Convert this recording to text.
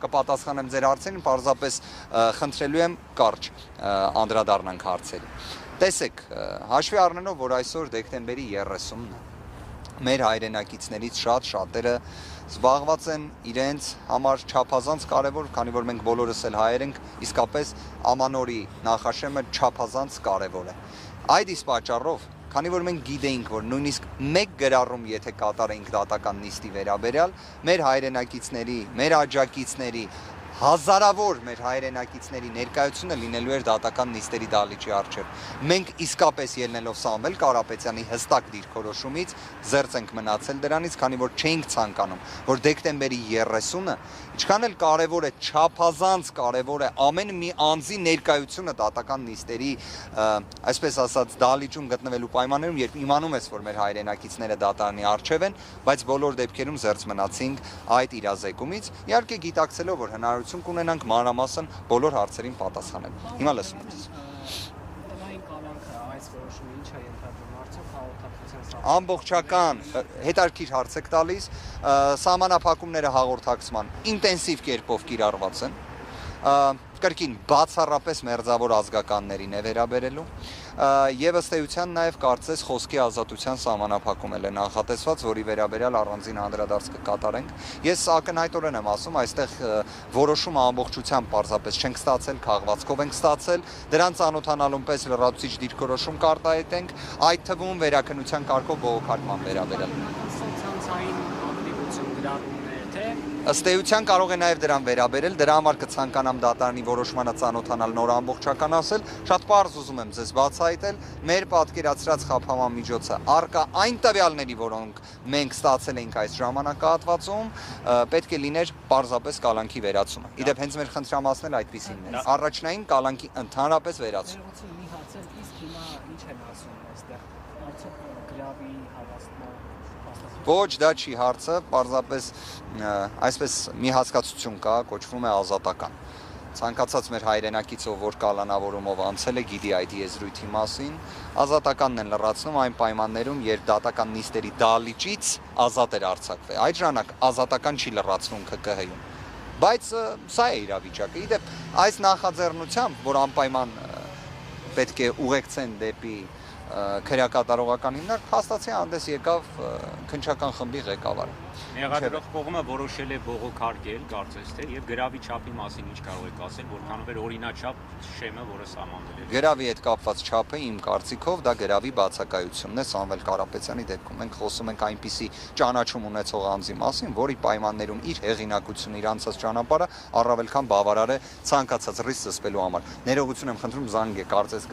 կպատասխանեմ ձեր հարցերին, պարզապես խնդրելու եմ կարճ անդրադառնանք հարցերին։ Տեսեք, հաշվի առնելով, որ այսօր դեկտեմբերի 30-ն է, մեր հայրենակիցներից շատերը զբաղված են իրենց համար չափազանց կարևոր, քանի որ մենք բոլորս էլ հայեր ենք, իսկապես ամանորի նախաշեմը չափազանց կարևոր է։ Այդ իսկ պատճառով, քանի որ մենք գիտեինք, որ նույնիսկ մեկ գրառում եթե կատարեինք դատական նիստի վերաբերյալ, մեր հայրենակիցների, մեր աջակիցների, հազարավոր մեր հայրենակիցների ներկայությունը լինելու էր դատական նիստերի դահլիճի առջև։ Մենք իսկապես ելնելով Սամվել Կարապետյանի հստակ դիրքորոշումից զերծ ենք մնացել դրանից, քանի որ չէինք ցանկանում, որ դեկտեմբերի 30-ը ինչքան էլ կարևոր է, չափազանց կարևոր է ամեն մի անձի ներկայությունը դատական նիստերի, այսպես ասած, դահլիճում գտնվելու պայմաններում, երբ իմանում ես, որ մեր հայրենակիցները դատարանի առջև են, բայց բոլոր դեպքերում զերծ մնացինք այդ իրազեկումից, իհարկե գիտակցելով, որ հնարավորություն կունենանք մանրամասն բոլոր հարցերին պատասխանել։ Հիմա լսում եմ ձեզ։ Ամբողջական հետարքիր հարց եք տալիս, սահմանափակումները հաղորդակցման ինտենսիվ կերպով կիրառված են, կրկին բացառապես մերձավոր ազգականներին է վերաբերելու, եւ ըստ էության նաեւ կարծես խոսքի ազատության սահմանափակում է նախատեսված, որի վերաբերյալ առանձին անդրադարձ կկատարենք։ Ես ակնհայտորեն եմ ասում, այստեղ որոշումը ամբողջությամբ պարզապես չենք ստացել, քաղվածքով ենք ստացել, դրան ծանոթանալուն պես լրացուցիչ դիրքորոշում կարտահայտենք, այդ թվում վերաքննության կարգով բողոքարկման վերաբերյալ։ Ըստ էության կարող է նաև դրան վերաբերել, դրա համար կցանկանամ դատարանի որոշմանը ծանոթանալ, նոր ամբողջականացնել, շատ պարզ ուզում եմ ձեզ բացահայտել, մեր պատկերացրած խափանման միջոցը առկա այն տվյալների, որոնք մենք ստացել ենք այս ժամանակահատվածում, պետք է լիներ պարզապես կալանքի վերացումը։ Իդեպ հենց մեր խնդրամասն էլ այդպիսինն է։ Առաջնային կալանքի ընդհանրապես վերացում։ Ոչ, դա չի հարցը, պարզապես այսպես մի հասկացություն կա, կոչվում է ազատական։ Ցանկացած մեր հայրենակիցով, որ կալանավորումով անցել է, գիտի այդ եզրույթի մասին, ազատականն են լրացնում այն պայմաններում, երբ դատական նիստերի դահլիճից ազատ էր արձակվել։ Այդ ժամանակ ազատական չի լրացվում ԿԿՀ-ում։ Բայց սա է իրավիճակը։ Իդեպ այս նախաձեռնությամբ, որ անպայման պետք է ուղեկցեն դեպի քրեակատարողական հիմնարկ, հաստատի հանդես եկավ քննչական խմբի ղեկավարը։ Մեղադրող կողմը որոշել է բողոքարկել, կարծես թե, եւ գրավի չափի մասին ինչ կարող եք ասել, որքանով էր օրինաչափ շեմը, որը սահմանվել է։ Գրավի հետ կապված չափը իմ կարծիքով դա գրավի բացակայությունն է Սամվել Կարապետյանի դեպքում։ Մենք խոսում ենք այնպիսի ճանաչում ունեցող անձի մասին, որի պայմաններում իր հեղինակությունը, իր անցած ճանապարհը առավել քան բավարար է ցանկացած ռիսկ զսպելու համար։ Ներողություն եմ խնդրում, զանգ է կարծես